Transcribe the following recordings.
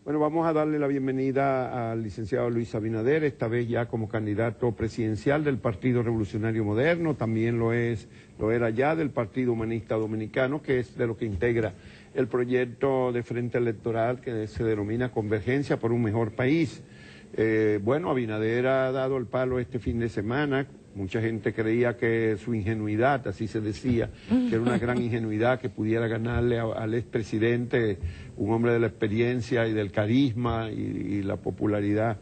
Bueno, vamos a darle la bienvenida al licenciado Luis Abinader, esta vez ya como candidato presidencial del Partido Revolucionario Moderno, también lo era ya del Partido Humanista Dominicano, que es de lo que integra el proyecto de frente electoral que se denomina Convergencia por un Mejor País. Bueno, Abinader ha dado el palo este fin de semana. Mucha gente creía que su ingenuidad, así se decía, que era una gran ingenuidad que pudiera ganarle al expresidente, un hombre de la experiencia y del carisma y la popularidad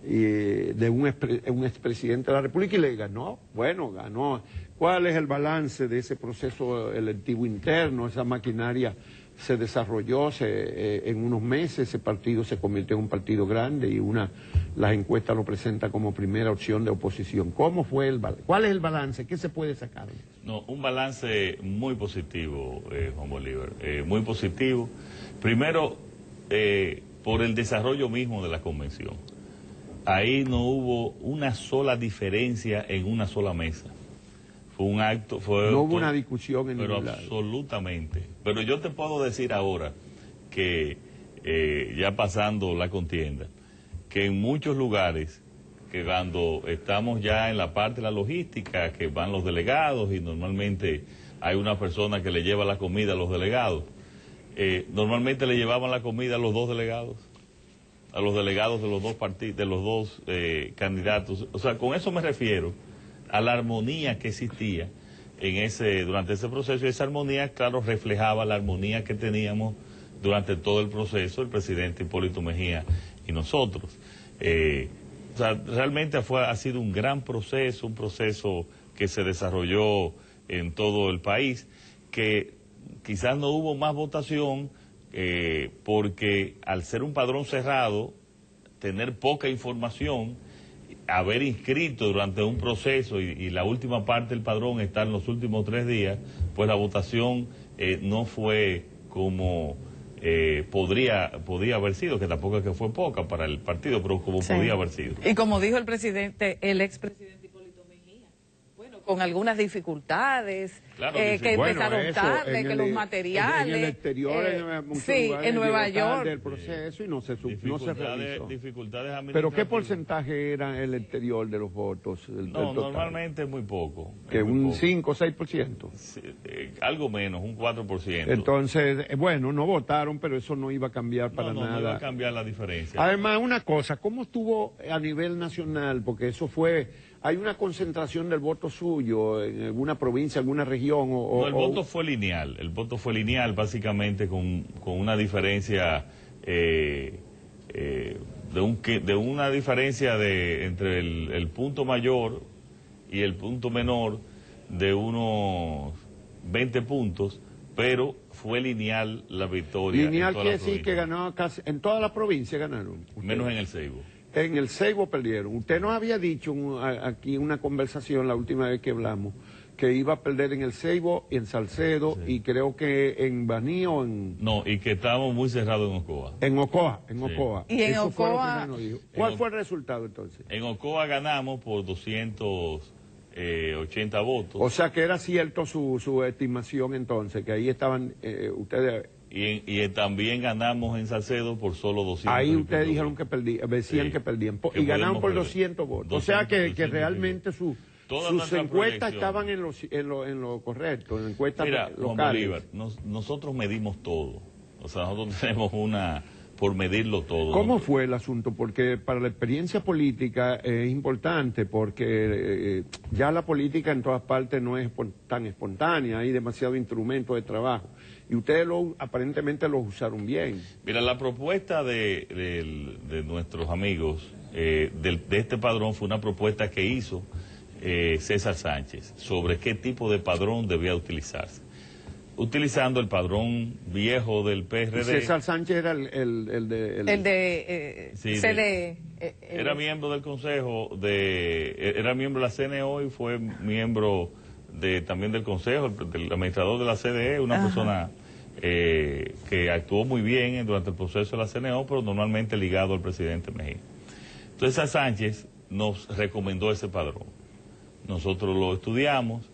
de un expresidente de la República, y le ganó. Bueno, ganó. ¿Cuál es el balance de ese proceso electivo interno? Esa maquinaria se desarrolló en unos meses, ese partido se convirtió en un partido grande y las encuestas lo presentan como primera opción de oposición. ¿Cómo fue el balance? ¿Cuál es el balance? ¿Qué se puede sacar? No, un balance muy positivo, Juan Bolívar, muy positivo. Primero, por el desarrollo mismo de la convención. Ahí no hubo una sola diferencia en una sola mesa. Fue un acto, no hubo una discusión en pero ningún lado. Absolutamente. Pero yo te puedo decir ahora que, ya pasando la contienda, que en muchos lugares, que cuando estamos ya en la parte de la logística, que van los delegados y normalmente hay una persona que le lleva la comida a los delegados, normalmente le llevaban la comida a los dos delegados, a los delegados de los dos partidos, de los dos candidatos. O sea, con eso me refiero a la armonía que existía durante ese proceso, y esa armonía, claro, reflejaba la armonía que teníamos durante todo el proceso, el presidente Hipólito Mejía y nosotros. O sea, realmente ha sido un gran proceso, un proceso que se desarrolló en todo el país, que quizás no hubo más votación, porque al ser un padrón cerrado, tener poca información, haber inscrito durante un proceso y la última parte del padrón está en los últimos 3 días, pues la votación no fue como podría haber sido, que tampoco es que fue poca para el partido, pero como sí podía haber sido. Y como dijo el expresidente Hipólito Mejía, bueno, con algunas dificultades, claro, que empezaron tarde, que los materiales... En el exterior, sí, en Nueva York. Del proceso y no se realizó. Dificultades ¿Pero qué porcentaje era el exterior de los votos? No, normalmente es muy poco. ¿Que un 5 o 6%? Sí, algo menos, un 4%. Entonces, bueno, no votaron, pero eso no iba a cambiar para nada. No iba a cambiar la diferencia. Además, una cosa, ¿cómo estuvo a nivel nacional? Porque eso fue... ¿Hay una concentración del voto suyo en alguna provincia, alguna región? No, el voto fue lineal. El voto fue lineal, básicamente con una diferencia de una diferencia entre el punto mayor y el punto menor de unos 20 puntos, pero fue lineal la victoria. Lineal quiere decir que ganó casi en toda la provincia ganaron. Menos en el Ceibo. En el Ceibo perdieron. Usted nos había dicho aquí en una conversación la última vez que hablamos que iba a perder en el Ceibo, en Salcedo, sí, y creo que en Baní o en... No, y que estábamos muy cerrados en Ocoa. En Ocoa. Y en eso Ocoa... ¿Cuál fue el resultado entonces? En Ocoa ganamos por 280 votos. O sea que era cierto su estimación entonces, que ahí estaban ustedes... Y también ganamos en Salcedo por solo 200. Ahí ustedes dijeron que decían sí, que perdían. Y ganaron por 200 votos. 200, o sea que realmente sus encuestas estaban en lo correcto, en encuestas locales. Bolívar, nosotros medimos todo. O sea, nosotros tenemos por medirlo todo. ¿Cómo fue el asunto? Porque para la experiencia política es importante, porque ya la política en todas partes no es tan espontánea, hay demasiado instrumento de trabajo. Y ustedes aparentemente los usaron bien. Mira, la propuesta de nuestros amigos de este padrón fue una propuesta que hizo César Sánchez sobre qué tipo de padrón debía utilizarse. Utilizando el padrón viejo del PRD. César Sánchez era era miembro del Consejo, era miembro de la CNO y fue miembro también del Consejo, del administrador de la CDE, una persona que actuó muy bien durante el proceso de la CNO, pero normalmente ligado al presidente Mejía. Entonces a Sánchez nos recomendó ese padrón. Nosotros lo estudiamos,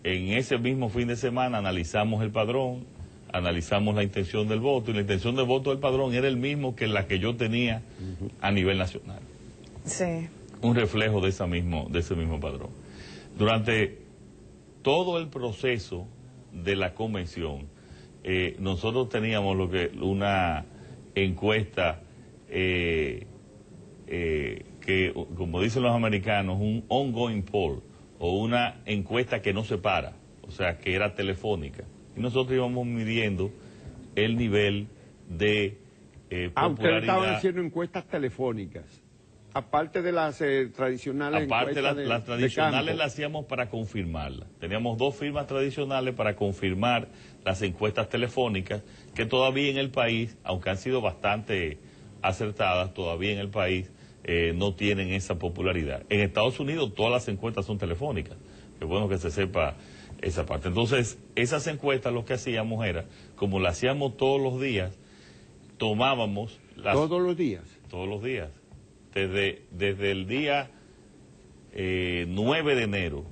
en ese mismo fin de semana analizamos el padrón, analizamos la intención del voto, y la intención del voto del padrón era el mismo que la que yo tenía a nivel nacional. Sí. Un reflejo de ese mismo padrón. Durante todo el proceso de la convención, nosotros teníamos una encuesta que, como dicen los americanos, un ongoing poll, o una encuesta que no se para, o sea, que era telefónica. Y nosotros íbamos midiendo el nivel de popularidad. Ustedes estaban haciendo encuestas telefónicas, aparte de las tradicionales. Aparte las tradicionales las las hacíamos para confirmarlas. Teníamos 2 firmas tradicionales para confirmar las encuestas telefónicas, que todavía en el país, aunque han sido bastante acertadas, todavía en el país no tienen esa popularidad. En Estados Unidos todas las encuestas son telefónicas. Es bueno que se sepa esa parte. Entonces, esas encuestas lo que hacíamos era, como las hacíamos todos los días, tomábamos las... ¿Todos los días? Todos los días. Desde el día 9 de enero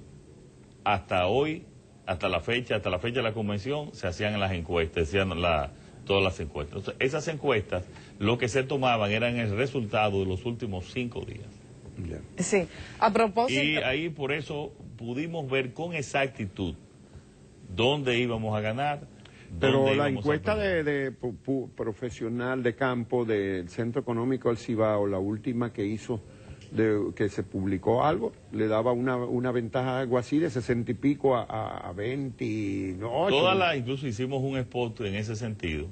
hasta hoy, hasta la fecha de la convención, se hacían las encuestas, todas las encuestas. Entonces, esas encuestas, lo que se tomaban eran el resultado de los últimos 5 días. Sí, a propósito... Y ahí por eso pudimos ver con exactitud dónde íbamos a ganar. Pero la encuesta de profesional de campo del Centro Económico del Cibao, la última que hizo, que se publicó algo, le daba una ventaja algo así de 60 y pico a 20. No, incluso hicimos un spot en ese sentido.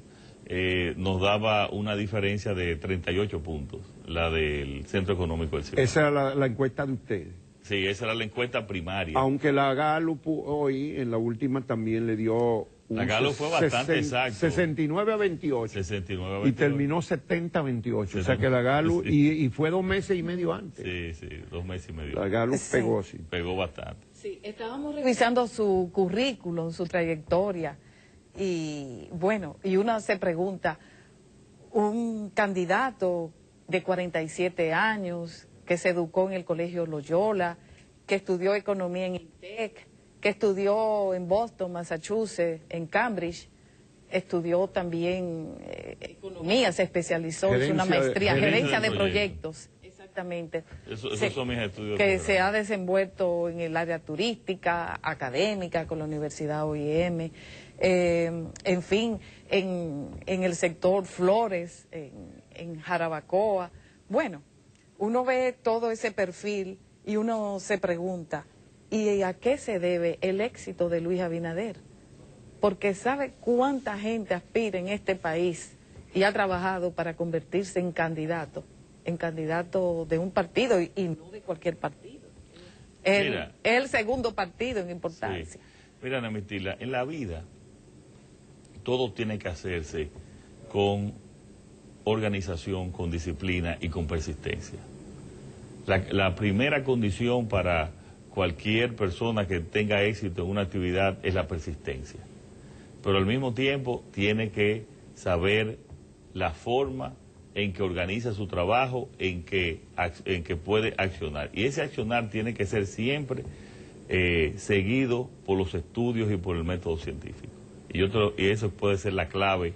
Nos daba una diferencia de 38 puntos, la del Centro Económico del Cibao. Esa era la encuesta de ustedes. Sí, esa era la encuesta primaria. Aunque la Gallup hoy, en la última, también le dio... La Gallup fue bastante exacto. 69 a 28. 69 a 28. Y terminó 70 a 28. O sea que la Gallup, y fue 2 meses y medio antes. Sí, 2 meses y medio. La Gallup pegó, sí. Pegó bastante. Sí, estábamos revisando su currículum, su trayectoria. Y bueno, y uno se pregunta, un candidato de 47 años que se educó en el Colegio Loyola, que estudió economía en INTEC, que estudió en Boston, Massachusetts, en Cambridge, estudió también economía, se especializó, hizo una maestría, gerencia de proyectos. Exactamente. Esos son mis estudios. Que se ha desenvuelto en el área turística, académica, con la Universidad OIM, en fin, en el sector flores, en Jarabacoa. Bueno, uno ve todo ese perfil y uno se pregunta, ¿y a qué se debe el éxito de Luis Abinader? Porque sabe cuánta gente aspira en este país y ha trabajado para convertirse en candidato de un partido y no de cualquier partido. El segundo partido en importancia. Sí. Mira, Ana Mirtila, en la vida todo tiene que hacerse con organización, con disciplina y con persistencia. La primera condición para cualquier persona que tenga éxito en una actividad es la persistencia. Pero al mismo tiempo tiene que saber la forma en que organiza su trabajo, en que puede accionar. Y ese accionar tiene que ser siempre seguido por los estudios y por el método científico. Y eso puede ser la clave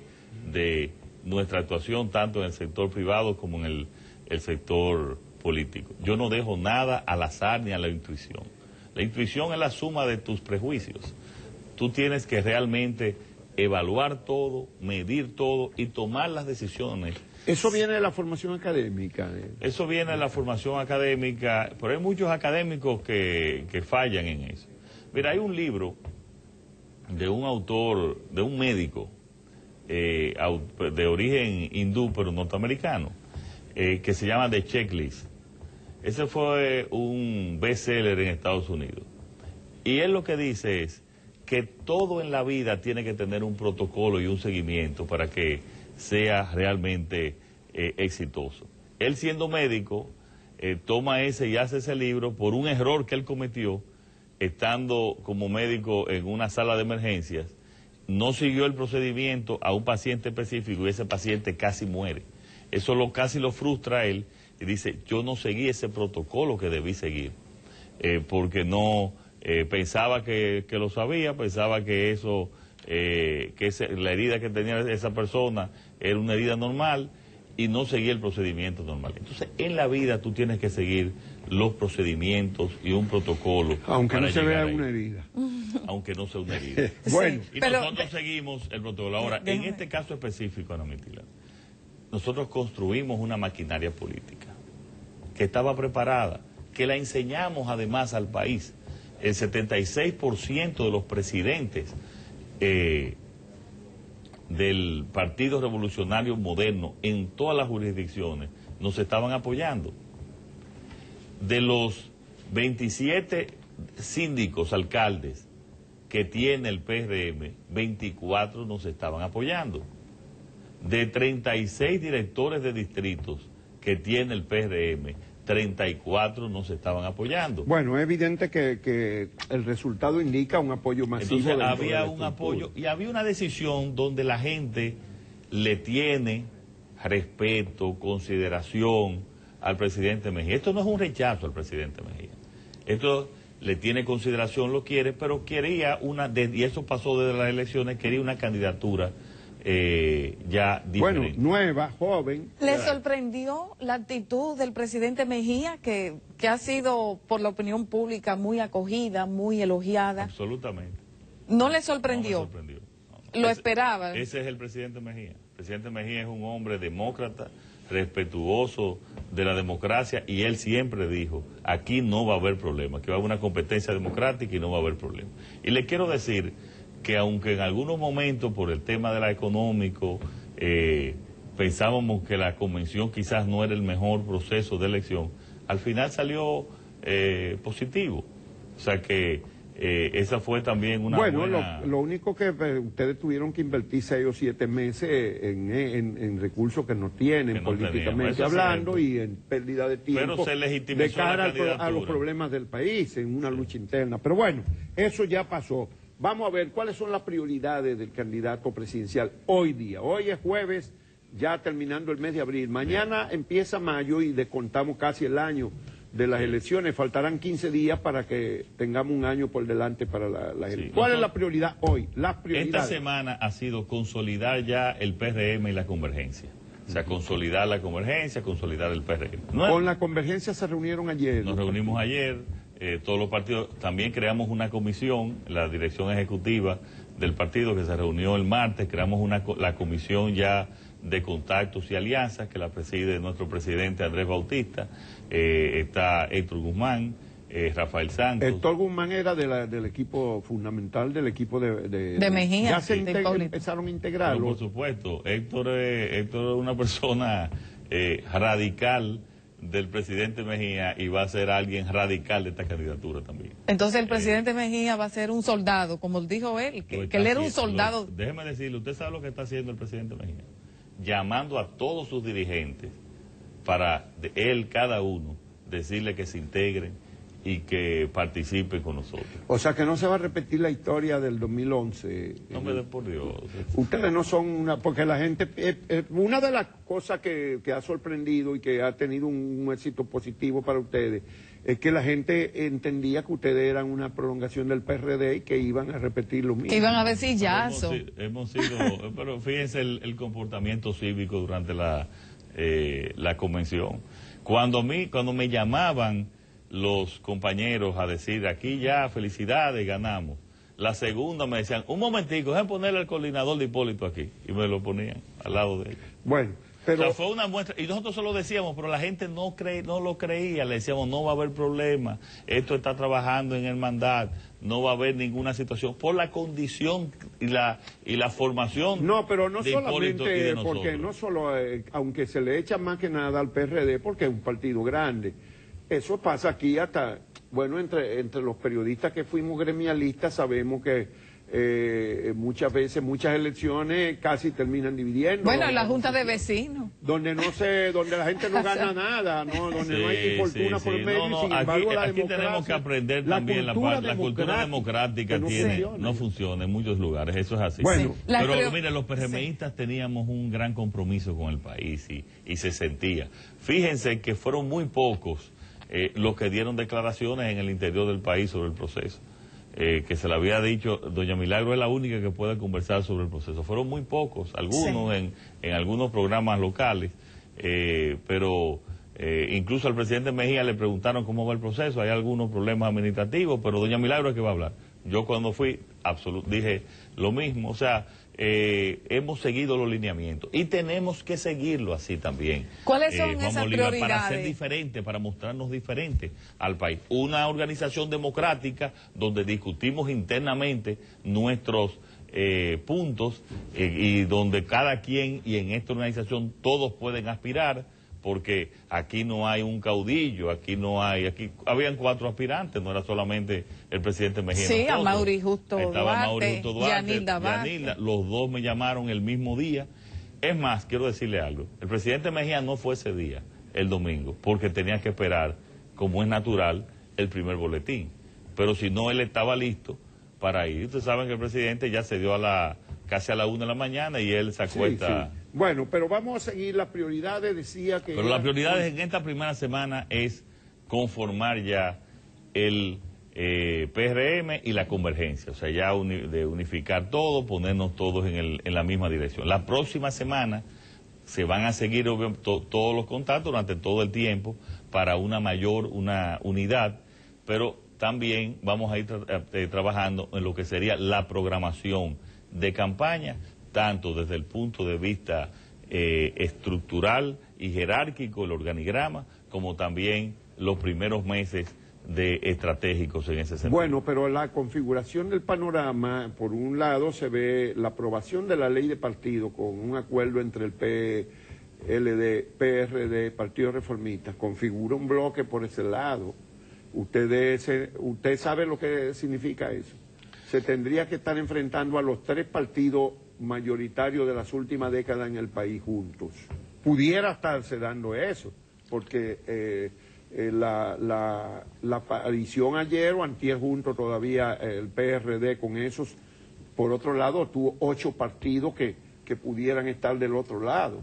de nuestra actuación, tanto en el sector privado como en el sector político. Yo no dejo nada al azar ni a la intuición. La intuición es la suma de tus prejuicios. Tú tienes que realmente evaluar todo, medir todo y tomar las decisiones. Eso viene de la formación académica. Eso viene de la formación académica, pero hay muchos académicos que fallan en eso. Mira, hay un libro de un autor, de un médico, de origen hindú pero norteamericano, que se llama The Checklist. Ese fue un bestseller en Estados Unidos. Y él lo que dice es que todo en la vida tiene que tener un protocolo y un seguimiento para que sea realmente exitoso. Él, siendo médico, toma ese y hace ese libro por un error que él cometió estando como médico en una sala de emergencias. No siguió el procedimiento a un paciente específico y ese paciente casi muere. Eso casi lo frustra a él y dice, yo no seguí ese protocolo que debí seguir, porque no pensaba que lo sabía, pensaba que eso la herida que tenía esa persona era una herida normal y no seguía el procedimiento normal. Entonces, en la vida tú tienes que seguir los procedimientos y un protocolo. Aunque no se vea ahí. una herida. Aunque no sea una herida. Bueno. Y nosotros seguimos el protocolo. Ahora, en este caso específico, Ana Mitila, nosotros construimos una maquinaria política que estaba preparada, que la enseñamos además al país. El 76% de los presidentes del Partido Revolucionario Moderno en todas las jurisdicciones nos estaban apoyando. De los 27 síndicos, alcaldes que tiene el PRM, 24 nos estaban apoyando. De 36 directores de distritos que tiene el PRM, 34 nos estaban apoyando. Bueno, es evidente que el resultado indica un apoyo masivo. Entonces había un apoyo y había una decisión donde la gente le tiene respeto, consideración al presidente Mejía. Esto no es un rechazo al presidente Mejía. Esto le tiene consideración, lo quiere, pero quería y eso pasó desde las elecciones, quería una candidatura ya diferente. Bueno, nueva, joven. ¿Le sorprendió la actitud del presidente Mejía, que ha sido por la opinión pública muy acogida, muy elogiada? Absolutamente. ¿No le sorprendió? No me sorprendió. No. ¿Lo esperaba? Ese es el presidente Mejía. El presidente Mejía es un hombre demócrata, respetuoso de la democracia, y él siempre dijo, aquí no va a haber problema, que va a haber una competencia democrática y no va a haber problema. Y le quiero decir que aunque en algunos momentos por el tema de la económico pensábamos que la convención quizás no era el mejor proceso de elección, al final salió positivo. O sea que esa fue también una buena... Lo único que ustedes tuvieron que invertir 6 o 7 meses en recursos que no tienen, que no políticamente hablando, y en pérdida de tiempo. Pero se legitimizó de cara a los problemas del país, en una lucha interna. Pero bueno, eso ya pasó. Vamos a ver cuáles son las prioridades del candidato presidencial hoy día. Hoy es jueves, ya terminando el mes de abril. Mañana empieza mayo y descontamos casi el año de las elecciones. Faltarán 15 días para que tengamos un año por delante para las elecciones. ¿Cuál es la prioridad hoy? Las prioridades. Esta semana ha sido consolidar ya el PRM y la convergencia. O sea, consolidar la convergencia, consolidar el PRM. Con la convergencia se reunieron ayer. Nos reunimos ayer. Todos los partidos, también creamos una comisión, la dirección ejecutiva del partido que se reunió el martes, creamos la comisión ya de contactos y alianzas que la preside nuestro presidente Andrés Bautista, está Héctor Guzmán, Rafael Santos. Héctor Guzmán era del equipo fundamental, del equipo de Mejía. Ya se empezaron a integrarlo. Pero por supuesto, Héctor es una persona radical del presidente Mejía y va a ser alguien radical de esta candidatura también. Entonces el presidente Mejía va a ser un soldado, como dijo él, que él era un soldado. Déjeme decirle, usted sabe lo que está haciendo el presidente Mejía, llamando a todos sus dirigentes para él, cada uno, decirle que se integren y que participen con nosotros. O sea que no se va a repetir la historia del 2011. No me den por Dios. Ustedes no son una... Porque la gente... una de las cosas que ha sorprendido y que ha tenido un éxito positivo para ustedes es que la gente entendía que ustedes eran una prolongación del PRD y que iban a repetir lo mismo. Que iban a ver sillazo. Hemos sido... pero fíjense el comportamiento cívico durante la convención. Cuando me llamaban los compañeros a decir, aquí ya, felicidades, ganamos. La segunda me decían, un momentico, déjame ponerle al coordinador de Hipólito aquí. Y me lo ponían al lado de él. Bueno, pero... O sea, fue una muestra, y nosotros se lo decíamos, pero la gente no lo creía. Le decíamos, no va a haber problema, esto está trabajando en el mandato, no va a haber ninguna situación, por la condición y la formación. No, pero no de Hipólito solamente, y de nosotros. porque no solo, aunque se le echa más que nada al PRD, porque es un partido grande. Eso pasa aquí hasta, bueno, entre los periodistas que fuimos gremialistas sabemos que muchas veces, muchas elecciones casi terminan dividiendo. Bueno, en la Junta de Vecinos. Donde la gente no gana nada, ¿no? Donde no hay fortuna por medio, y sin embargo aquí tenemos que aprender también la cultura democrática no funciona en muchos lugares, eso es así. Bueno, pero mire, los PRMistas teníamos un gran compromiso con el país y se sentía. Fíjense que fueron muy pocos los que dieron declaraciones en el interior del país sobre el proceso. que se le había dicho, doña Milagro es la única que puede conversar sobre el proceso. Fueron muy pocos, algunos en algunos programas locales, pero incluso al presidente Mejía le preguntaron cómo va el proceso, hay algunos problemas administrativos, pero doña Milagro es que va a hablar. Yo cuando fui, dije lo mismo, o sea, hemos seguido los lineamientos y tenemos que seguirlo así también. ¿Cuáles son esas prioridades? Para ser diferentes, para mostrarnos diferentes al país. Una organización democrática donde discutimos internamente nuestros puntos y donde cada quien, y en esta organización todos pueden aspirar, porque aquí no hay un caudillo, aquí habían 4 aspirantes, no era solamente el presidente Mejía. Sí, a Mauri Justo Duarte, Yanilda, los dos me llamaron el mismo día. Es más, quiero decirle algo, el presidente Mejía no fue ese día, el domingo, porque tenía que esperar, como es natural, el primer boletín. Pero si no, él estaba listo para ir. Ustedes saben que el presidente ya se dio casi a la 1 de la mañana y él se acuesta... Sí. Bueno, pero vamos a seguir las prioridades, decía que... Pero las prioridades en esta primera semana es conformar ya el PRM y la convergencia, o sea, ya de unificar todo, ponernos todos en la misma dirección. La próxima semana se van a seguir todos los contactos durante todo el tiempo para una unidad, pero también vamos a ir trabajando en lo que sería la programación de campaña, tanto desde el punto de vista estructural y jerárquico, el organigrama, como también los primeros meses de estratégicos en ese sentido. Bueno, pero la configuración del panorama, por un lado se ve la aprobación de la ley de partido con un acuerdo entre el PLD, PRD, Partido Reformista, configura un bloque por ese lado. Usted sabe lo que significa eso. Se tendría que estar enfrentando a los 3 partidos mayoritarios de las últimas décadas en el país juntos. Pudiera estarse dando eso, porque la aparición ayer o antier junto todavía el PRD con esos, por otro lado tuvo 8 partidos que pudieran estar del otro lado.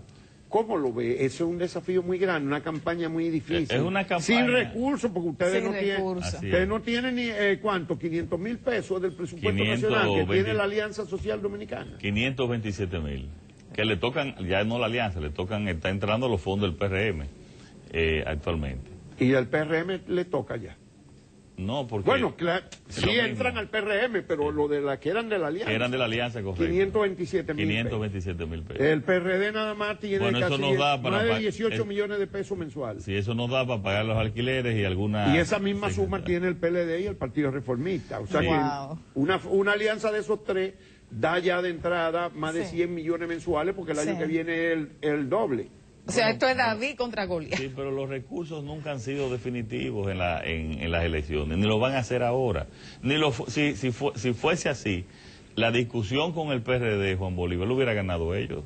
¿Cómo lo ve? Eso es un desafío muy grande, una campaña muy difícil. Es una campaña... Sin recursos, porque ustedes no tienen ni, ¿cuánto? 500,000 pesos del presupuesto nacional que tiene la Alianza Social Dominicana. 527,000. Que le tocan, ya no la Alianza, está entrando los fondos del PRM actualmente. ¿Y al PRM le toca ya? No, porque... Bueno, claro, sí entran al PRM, pero lo de que eran de la Alianza. Que eran de la Alianza, correcto. 527,000 pesos. El PRD nada más tiene casi más de 18 millones de pesos mensuales. Sí, eso nos da para pagar los alquileres y alguna... Y esa misma suma tiene el PLD y el Partido Reformista. O sea que una alianza de esos 3 da ya de entrada más de 100 millones mensuales, porque el año que viene es el doble. O sea, esto es David contra Goliat. Sí, pero los recursos nunca han sido definitivos en las elecciones, ni lo van a hacer ahora. Si fuese así, la discusión con el PRD, Juan Bolívar, lo hubiera ganado ellos,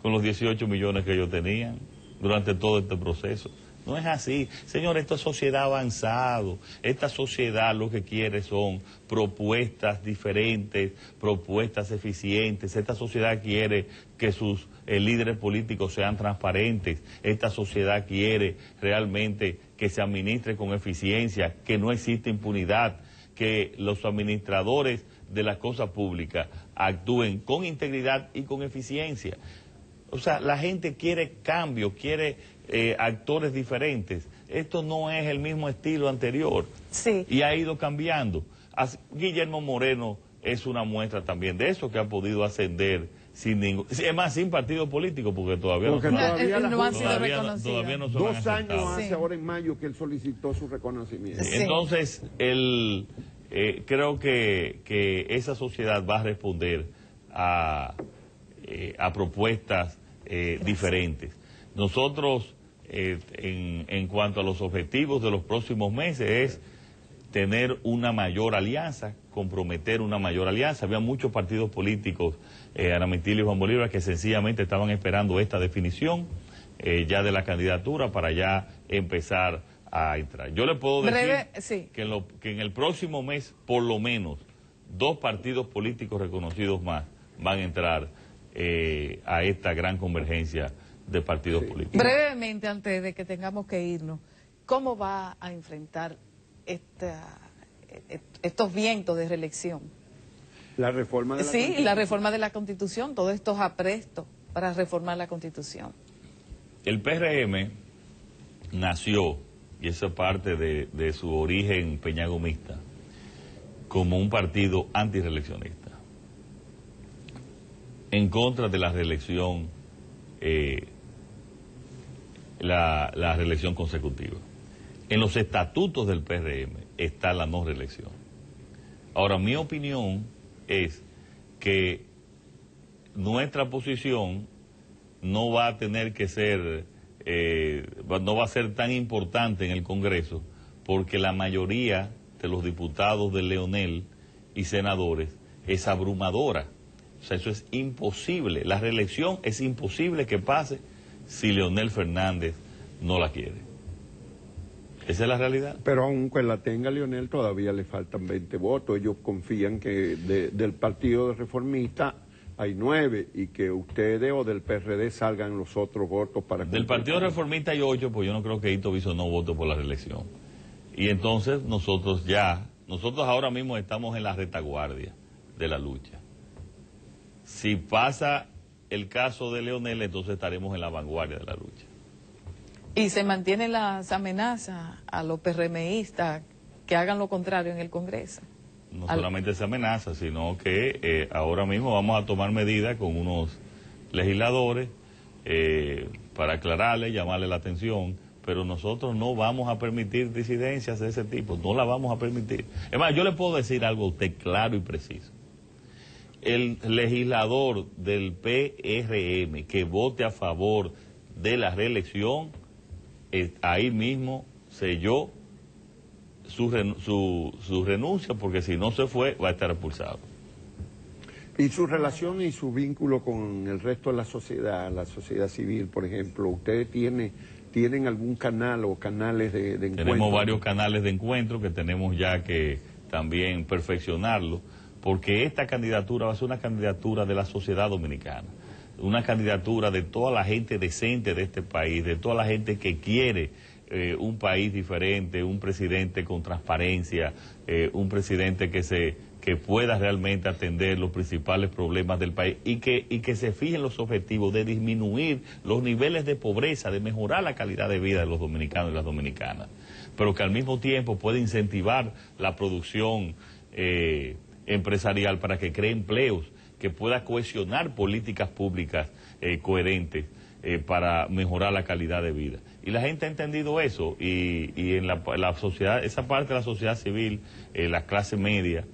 con los 18 millones que ellos tenían durante todo este proceso. No es así. Señor, esta sociedad ha avanzado. Esta sociedad lo que quiere son propuestas diferentes, propuestas eficientes. Esta sociedad quiere que sus líderes políticos sean transparentes. Esta sociedad quiere realmente que se administre con eficiencia, que no existe impunidad, que los administradores de las cosas públicas actúen con integridad y con eficiencia. O sea, la gente quiere cambio, quiere actores diferentes. Esto no es el mismo estilo anterior. Sí. Y ha ido cambiando. Guillermo Moreno es una muestra también de eso, que ha podido ascender sin partido político, porque todavía no han sido reconocidos. Todavía no son 2 años hace ahora en mayo que él solicitó su reconocimiento. Sí. Entonces, creo que esa sociedad va a responder a propuestas diferentes. Nosotros, en cuanto a los objetivos de los próximos meses, es tener una mayor alianza, comprometer una mayor alianza. Había muchos partidos políticos, Ana Mintillo y Juan Bolívar, que sencillamente estaban esperando esta definición ya de la candidatura para ya empezar a entrar. Yo le puedo decir que en el próximo mes, por lo menos, 2 partidos políticos reconocidos más van a entrar a esta gran convergencia de partidos políticos. Brevemente, antes de que tengamos que irnos, ¿cómo va a enfrentar estos vientos de reelección. La reforma de la Sí, la reforma de la Constitución, todos estos aprestos para reformar la Constitución. El PRM nació, y eso es parte de su origen peñagomista, como un partido antirreeleccionista, en contra de la reelección, la reelección consecutiva. En los estatutos del PRM está la no reelección. Ahora, mi opinión es que nuestra posición no va a tener que ser, no va a ser tan importante en el Congreso, porque la mayoría de los diputados de Leonel y senadores es abrumadora. O sea, eso es imposible. La reelección es imposible que pase si Leonel Fernández no la quiere. Esa es la realidad. Pero aunque la tenga Leonel, todavía le faltan 20 votos. Ellos confían que del Partido Reformista hay 9 y que ustedes o del PRD salgan los otros votos para... Del Partido Reformista hay 8, pues yo no creo que Hito Biso no vote por la reelección. Y entonces nosotros ahora mismo estamos en la retaguardia de la lucha. Si pasa el caso de Leonel, entonces estaremos en la vanguardia de la lucha. Y se mantienen las amenazas a los PRMistas que hagan lo contrario en el Congreso. No solamente esa amenaza, sino que ahora mismo vamos a tomar medidas con unos legisladores para aclararle, llamarle la atención, pero nosotros no vamos a permitir disidencias de ese tipo, no la vamos a permitir. Es más, yo le puedo decir algo a usted claro y preciso. El legislador del PRM que vote a favor de la reelección, ahí mismo selló su renuncia, porque si no se fue, va a estar expulsado. Y su relación y su vínculo con el resto de la sociedad civil, por ejemplo, ¿ustedes tienen algún canal o canales de encuentro? Tenemos varios canales de encuentro que tenemos ya que también perfeccionarlo, porque esta candidatura va a ser una candidatura de la sociedad dominicana, una candidatura de toda la gente decente de este país, de toda la gente que quiere un país diferente, un presidente con transparencia, un presidente que pueda realmente atender los principales problemas del país y que se fijen los objetivos de disminuir los niveles de pobreza, de mejorar la calidad de vida de los dominicanos y las dominicanas, pero que al mismo tiempo pueda incentivar la producción empresarial para que cree empleos, que pueda cohesionar políticas públicas coherentes para mejorar la calidad de vida. Y la gente ha entendido eso, y en la sociedad, esa parte de la sociedad civil, la clase media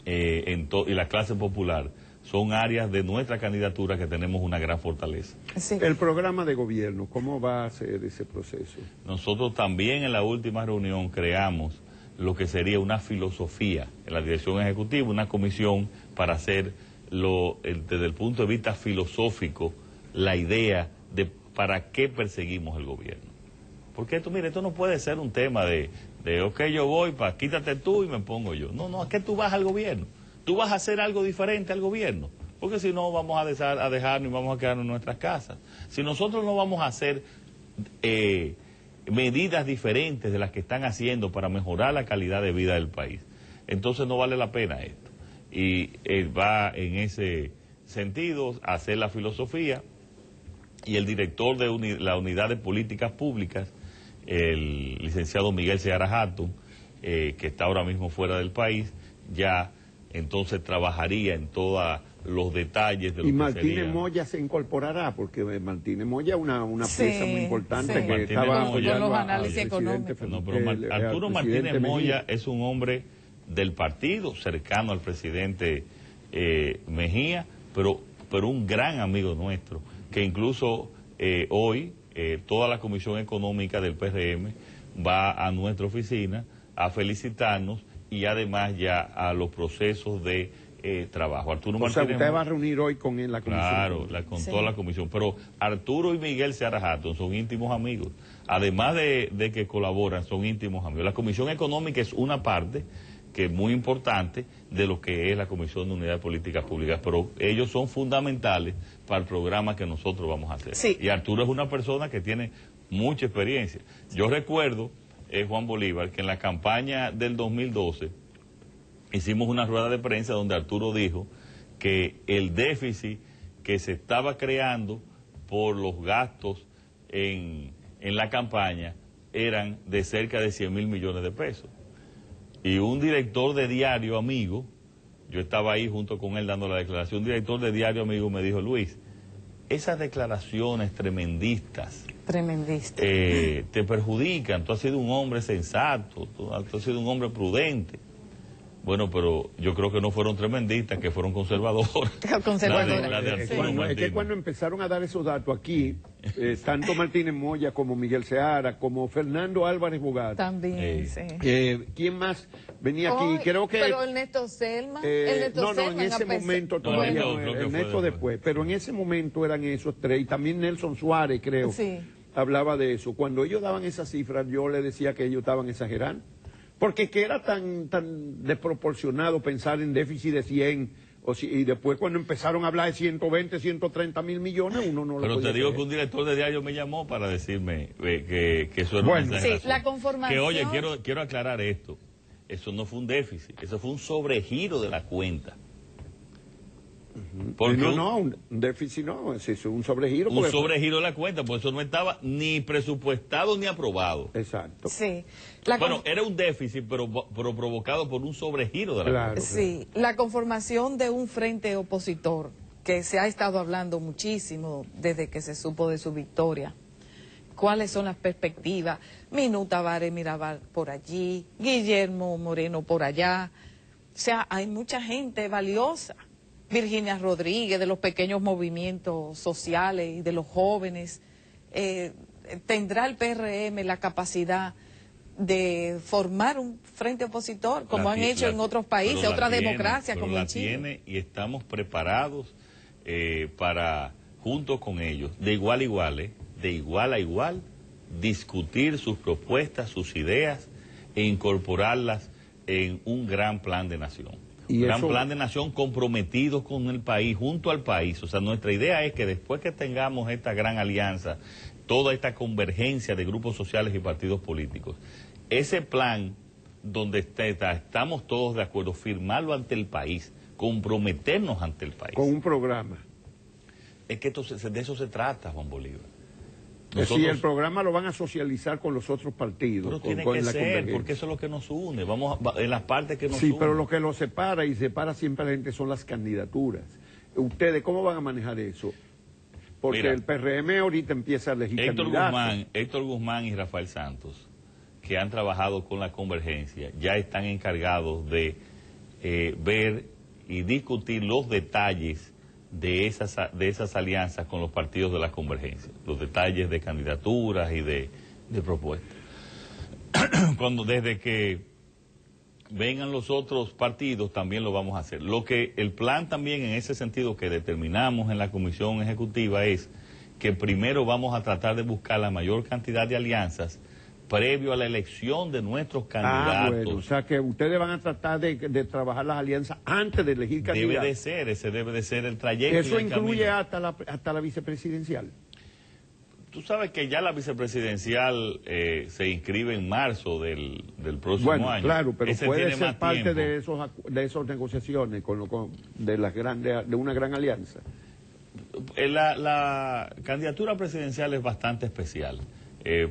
y la clase popular, son áreas de nuestra candidatura que tenemos una gran fortaleza. Sí. El programa de gobierno, ¿cómo va a ser ese proceso? Nosotros también en la última reunión creamos lo que sería una filosofía en la dirección ejecutiva, una comisión para hacer desde el punto de vista filosófico la idea de para qué perseguimos el gobierno. Porque esto no puede ser un tema de ok, yo voy, quítate tú y me pongo yo. No, ¿a qué tú vas al gobierno? Tú vas a hacer algo diferente al gobierno, porque si no vamos a dejarnos y vamos a quedarnos en nuestras casas. Si nosotros no vamos a hacer medidas diferentes de las que están haciendo para mejorar la calidad de vida del país, entonces no vale la pena esto. Y va en ese sentido a hacer la filosofía, y el director de la Unidad de Políticas Públicas, el licenciado Miguel Seara Hatton, que está ahora mismo fuera del país, ya entonces trabajaría en todos los detalles de lo que sería. ¿Y Martínez Moya se incorporará? Porque Martínez Moya es una pieza muy importante que Martínez estaba Moya, con los análisis económicos. No, pero Arturo Martínez Moya es un hombre del partido, cercano al presidente Mejía, pero un gran amigo nuestro, que incluso hoy toda la Comisión Económica del PRM va a nuestra oficina a felicitarnos y además ya a los procesos de trabajo. Arturo Martínez, usted va a reunir hoy con él la comisión. Claro, con toda la comisión, pero Arturo y Miguel Seara Hatton son íntimos amigos, además de que colaboran, son íntimos amigos. La Comisión Económica es una parte que es muy importante de lo que es la Comisión de Unidad de Políticas Públicas, pero ellos son fundamentales para el programa que nosotros vamos a hacer. Sí. Y Arturo es una persona que tiene mucha experiencia. Yo recuerdo Juan Bolívar, que en la campaña del 2012 hicimos una rueda de prensa donde Arturo dijo que el déficit que se estaba creando por los gastos en la campaña eran de cerca de 100 mil millones de pesos. Y un director de diario amigo, yo estaba ahí junto con él dando la declaración, un director de diario amigo me dijo: Luis, esas declaraciones tremendistas te perjudican, tú has sido un hombre sensato, tú has sido un hombre prudente. Bueno, pero yo creo que no fueron tremendistas, que fueron conservadores. Es que cuando empezaron a dar esos datos aquí, tanto Martínez Moya como Miguel Seara, como Fernando Álvarez Bogart. También, sí. ¿Quién más venía aquí? Creo que... Pero Ernesto Selma. No, en ese momento todavía no, Ernesto después. Pero en ese momento eran esos tres. Y también Nelson Suárez, creo, hablaba de eso. Cuando ellos daban esas cifras, yo le decía que ellos estaban exagerando. Porque que era tan desproporcionado pensar en déficit de 100, y después cuando empezaron a hablar de 120, 130 mil millones, uno no lo podía. Pero te digo creer. que un director de diario me llamó para decirme que eso era una exageración. Sí, la conformación. Que oye, quiero aclarar esto. Eso no fue un déficit, eso fue un sobregiro de la cuenta. Porque un déficit no, es un sobregiro. Un sobregiro de la cuenta, por eso no estaba ni presupuestado ni aprobado. Exacto. Sí. Bueno, era un déficit, pero provocado por un sobregiro de la cuenta. Sí, la conformación de un frente opositor, que se ha estado hablando muchísimo desde que se supo de su victoria. ¿Cuáles son las perspectivas? Minuta Vare Mirabal por allí, Guillermo Moreno por allá. O sea, hay mucha gente valiosa. Virginia Rodríguez, de los pequeños movimientos sociales y de los jóvenes. ¿Tendrá el PRM la capacidad de formar un frente opositor, como han hecho en otros países, otra democracia como en Chile? Tiene, y estamos preparados para, junto con ellos, de igual a igual, discutir sus propuestas, sus ideas e incorporarlas en un gran plan de nación. Un gran plan de nación comprometido con el país, junto al país. O sea, nuestra idea es que después que tengamos esta gran alianza, toda esta convergencia de grupos sociales y partidos políticos, ese plan donde estamos todos de acuerdo, firmarlo ante el país, comprometernos ante el país. Con un programa. Es que de eso se trata, Juan Bolívar. Si el programa lo van a socializar con los otros partidos. Pero tiene que ser, porque eso es lo que nos une. Vamos en las partes que nos unen. Sí, pero lo que los separa y separa siempre a la gente son las candidaturas. ¿Ustedes cómo van a manejar eso? Porque mira, el PRM ahorita empieza a elegir candidatos. Héctor Guzmán y Rafael Santos, que han trabajado con la convergencia, ya están encargados de ver y discutir los detalles de esas alianzas con los partidos de la convergencia, los detalles de candidaturas y de propuestas. Desde que vengan los otros partidos también lo vamos a hacer. El plan también en ese sentido que determinamos en la comisión ejecutiva es que primero vamos a tratar de buscar la mayor cantidad de alianzas previo a la elección de nuestros candidatos. Bueno, o sea que ustedes van a tratar de trabajar las alianzas antes de elegir candidatos. Ese debe de ser el trayecto. ¿Eso incluye hasta la vicepresidencial? Tú sabes que ya la vicepresidencial se inscribe en marzo del próximo año. Claro, pero puede ser parte de esas negociaciones de una gran alianza. La candidatura presidencial es bastante especial.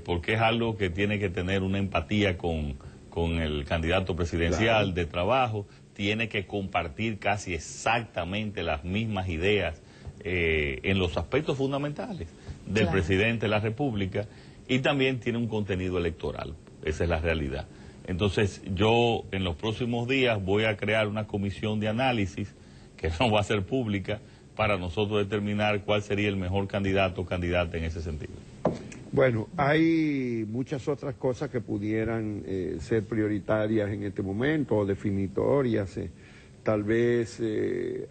Porque es algo que tiene que tener una empatía con el candidato presidencial, de trabajo, tiene que compartir casi exactamente las mismas ideas en los aspectos fundamentales del presidente de la República, y también tiene un contenido electoral, esa es la realidad. Entonces yo en los próximos días voy a crear una comisión de análisis que no va a ser pública para nosotros determinar cuál sería el mejor candidato o candidata en ese sentido. Bueno, hay muchas otras cosas que pudieran ser prioritarias en este momento o definitorias. Tal vez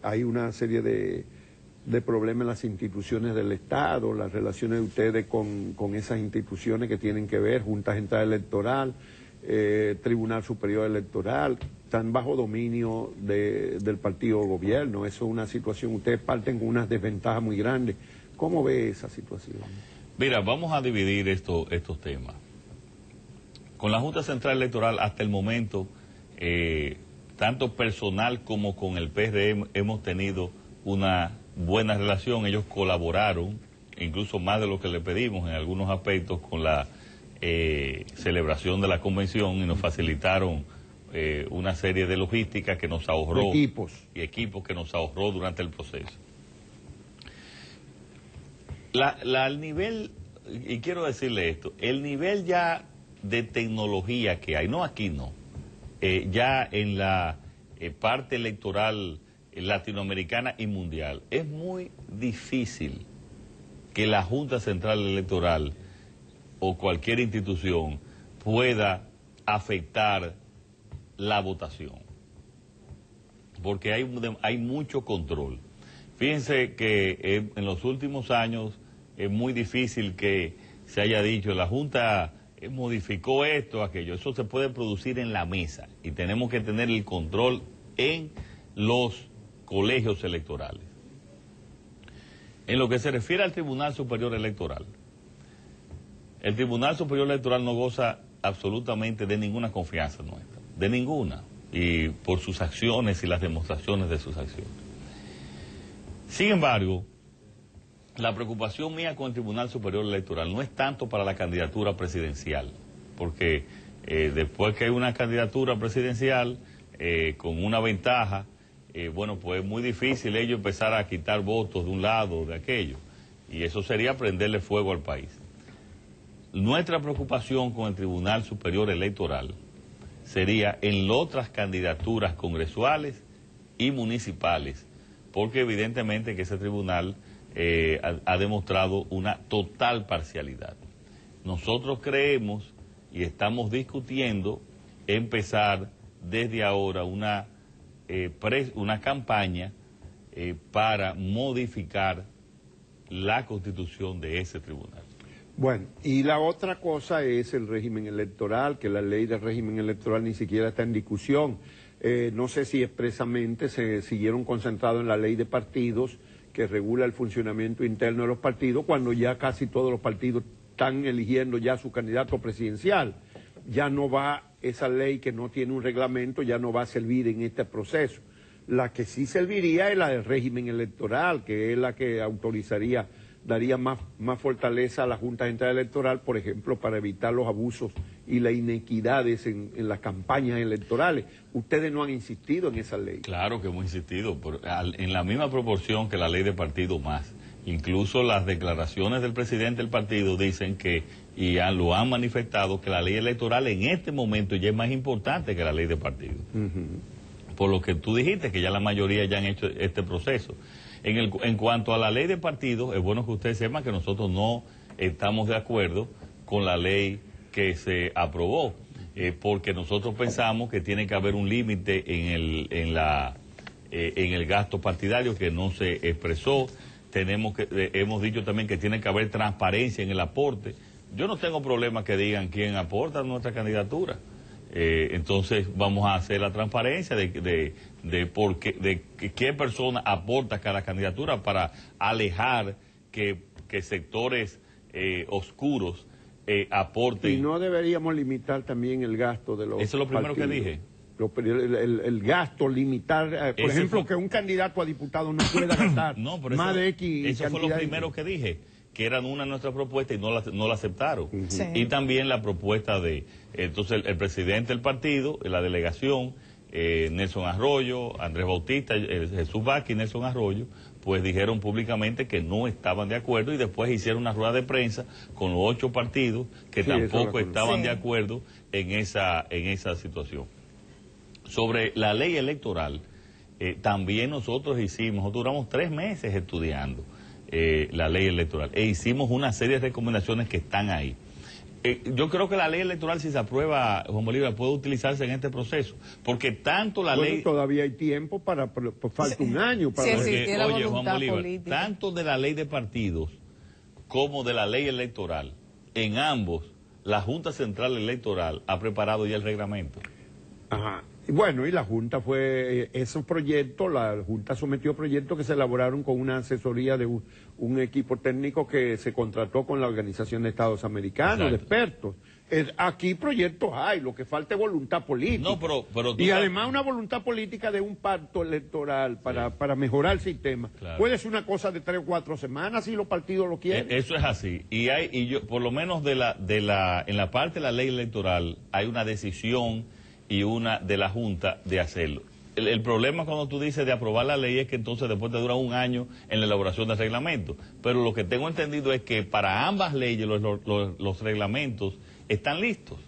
hay una serie de problemas en las instituciones del Estado, las relaciones de ustedes con esas instituciones que tienen que ver, Junta Central Electoral, Tribunal Superior Electoral, están bajo dominio del partido gobierno. Eso es una situación, ustedes parten con unas desventajas muy grandes. ¿Cómo ve esa situación? Mira, vamos a dividir estos temas. Con la Junta Central Electoral hasta el momento, tanto personal como con el PRM hemos tenido una buena relación. Ellos colaboraron, incluso más de lo que le pedimos en algunos aspectos, con la celebración de la convención y nos facilitaron una serie de logística que nos ahorró. Equipos que nos ahorró durante el proceso. Al nivel, y quiero decirle esto, el nivel ya de tecnología que hay, no aquí no, ya en la parte electoral latinoamericana y mundial, es muy difícil que la Junta Central Electoral o cualquier institución pueda afectar la votación, porque hay mucho control. Fíjense que en los últimos años es muy difícil que se haya dicho la Junta modificó esto, aquello. Eso se puede producir en la mesa y tenemos que tener el control en los colegios electorales. En lo que se refiere al Tribunal Superior Electoral, el Tribunal Superior Electoral no goza absolutamente de ninguna confianza nuestra, de ninguna, y por sus acciones y las demostraciones de sus acciones. Sin embargo, la preocupación mía con el Tribunal Superior Electoral no es tanto para la candidatura presidencial, porque después que hay una candidatura presidencial con una ventaja, bueno, pues es muy difícil ellos empezar a quitar votos de un lado o de aquello, y eso sería prenderle fuego al país. Nuestra preocupación con el Tribunal Superior Electoral sería en otras candidaturas congresuales y municipales, porque evidentemente que ese tribunal ha demostrado una total parcialidad. Nosotros creemos y estamos discutiendo empezar desde ahora una campaña para modificar la constitución de ese tribunal. Bueno, y la otra cosa es el régimen electoral, que la ley del régimen electoral ni siquiera está en discusión. No sé si expresamente se siguieron concentrados en la ley de partidos, que regula el funcionamiento interno de los partidos, cuando ya casi todos los partidos están eligiendo ya su candidato presidencial. Ya no va, esa ley que no tiene un reglamento, ya no va a servir en este proceso. La que sí serviría es la del régimen electoral, que es la que autorizaría, daría más fortaleza a la Junta Central Electoral, por ejemplo, para evitar los abusos y las inequidades en las campañas electorales. Ustedes no han insistido en esa ley. Claro que hemos insistido, en la misma proporción que la ley de partido más. Incluso las declaraciones del presidente del partido dicen que, y lo han manifestado, que la ley electoral en este momento ya es más importante que la ley de partido. Por lo que tú dijiste, que ya la mayoría ya han hecho este proceso. En cuanto a la ley de partidos, es bueno que ustedes sepan que nosotros no estamos de acuerdo con la ley que se aprobó, porque nosotros pensamos que tiene que haber un límite en el gasto partidario que no se expresó. Hemos dicho también que tiene que haber transparencia en el aporte. Yo no tengo problema que digan quién aporta a nuestra candidatura. Entonces vamos a hacer la transparencia de qué persona aporta cada candidatura para alejar que sectores oscuros aporten. Y no deberíamos limitar también el gasto de los Eso es lo primero partidos. Que dije. El gasto, limitar, por ejemplo, que un candidato a diputado no pueda gastar más de X. Eso fue lo primero que dije, que eran una de nuestras propuestas y no la aceptaron. Sí. Y también la propuesta entonces el presidente del partido, la delegación, Nelson Arroyo, Andrés Bautista, Jesús Vázquez y Nelson Arroyo, pues dijeron públicamente que no estaban de acuerdo y después hicieron una rueda de prensa con los 8 partidos que tampoco estaban de acuerdo en esa situación. Sobre la ley electoral, también nosotros duramos 3 meses estudiando la ley electoral e hicimos una serie de recomendaciones que están ahí. Yo creo que la ley electoral, si se aprueba, Juan Bolívar, puede utilizarse en este proceso, porque tanto la ley... todavía hay tiempo falta un año para... Oye, Juan Bolívar, tanto de la ley de partidos como de la ley electoral, en ambos, la Junta Central Electoral ha preparado ya el reglamento. Ajá. Bueno, y la Junta fue, esos proyectos, la Junta sometió proyectos que se elaboraron con una asesoría de un equipo técnico que se contrató con la Organización de Estados Americanos, de expertos. Aquí proyectos hay, lo que falta es voluntad política. No, pero y además una voluntad política de un pacto electoral para mejorar el sistema. Claro. Puede ser una cosa de 3 o 4 semanas si los partidos lo quieren. Eso es así. Y yo, por lo menos en la parte de la ley electoral hay una decisión y una de la Junta de hacerlo. El problema cuando tú dices de aprobar la ley es que entonces después te dura un año en la elaboración del reglamento. Pero lo que tengo entendido es que para ambas leyes los reglamentos están listos.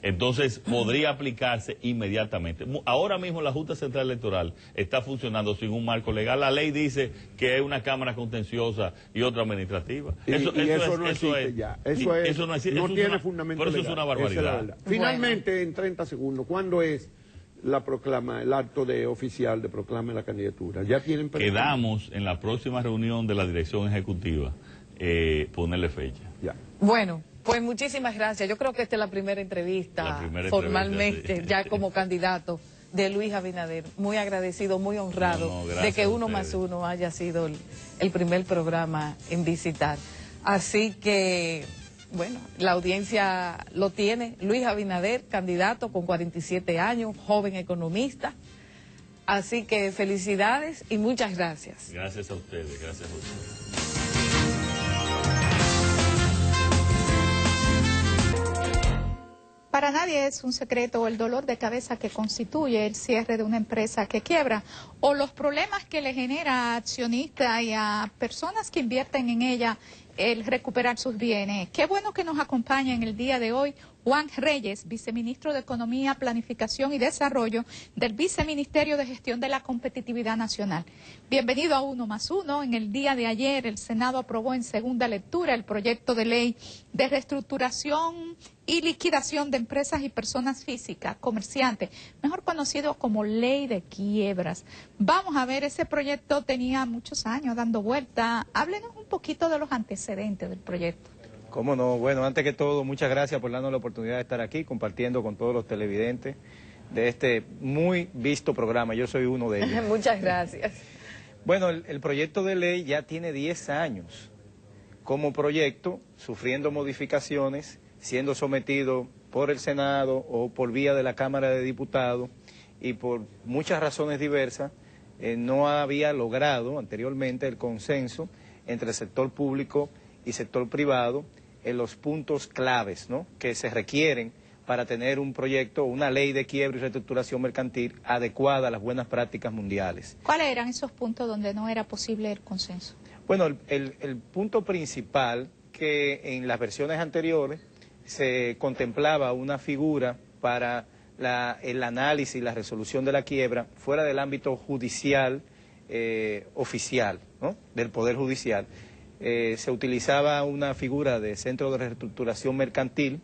Entonces podría aplicarse inmediatamente. Ahora mismo la Junta Central Electoral está funcionando sin un marco legal. La ley dice que es una Cámara contenciosa y otra administrativa. Eso no existe ya. Eso no tiene fundamento legal. Por eso es una barbaridad. Finalmente, en 30 segundos, ¿cuándo es la proclama, el acto oficial de proclama de la candidatura? ¿Ya tienen preparado? Quedamos en la próxima reunión de la dirección ejecutiva ponerle fecha. Ya. Bueno, pues muchísimas gracias. Yo creo que esta es la primera entrevista formalmente, ya como candidato de Luis Abinader. Muy agradecido, muy honrado de que Uno más Uno haya sido el primer programa en visitar. Así que, bueno, la audiencia lo tiene. Luis Abinader, candidato con 47 años, joven economista. Así que felicidades y muchas gracias. Gracias a ustedes, gracias a ustedes. Para nadie es un secreto el dolor de cabeza que constituye el cierre de una empresa que quiebra o los problemas que le genera a accionistas y a personas que invierten en ella el recuperar sus bienes. Qué bueno que nos acompaña en el día de hoy Juan Reyes, viceministro de Economía, Planificación y Desarrollo del Viceministerio de Gestión de la Competitividad Nacional. Bienvenido a Uno más Uno. En el día de ayer el Senado aprobó en segunda lectura el proyecto de ley de reestructuración y liquidación de empresas y personas físicas, comerciantes, mejor conocido como Ley de Quiebras. Vamos a ver, ese proyecto tenía muchos años dando vuelta. Háblenos un poquito de los antecedentes del proyecto. Cómo no, bueno, antes que todo, muchas gracias por darnos la oportunidad de estar aquí compartiendo con todos los televidentes de este muy visto programa. Yo soy uno de ellos. Muchas gracias. Bueno, el proyecto de ley ya tiene 10 años como proyecto, sufriendo modificaciones, siendo sometido por el Senado o por vía de la Cámara de Diputados y por muchas razones diversas, no había logrado anteriormente el consenso entre el sector público y sector privado en los puntos claves, ¿no?, que se requieren para tener un proyecto, una ley de quiebra y reestructuración mercantil adecuada a las buenas prácticas mundiales. ¿Cuáles eran esos puntos donde no era posible el consenso? Bueno, el punto principal, que en las versiones anteriores se contemplaba una figura para el análisis y la resolución de la quiebra fuera del ámbito judicial oficial, ¿no?, del Poder Judicial. Se utilizaba una figura de centro de reestructuración mercantil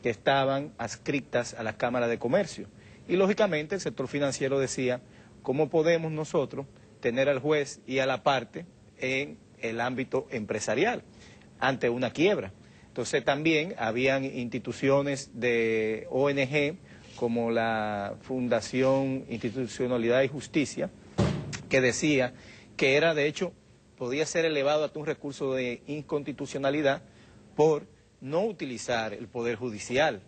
que estaban adscritas a las cámaras de comercio. Y lógicamente el sector financiero decía, ¿cómo podemos nosotros tener al juez y a la parte en el ámbito empresarial ante una quiebra? Entonces también habían instituciones de ONG como la Fundación Institucionalidad y Justicia que decía que era de hecho podía ser elevado hasta un recurso de inconstitucionalidad por no utilizar el Poder Judicial,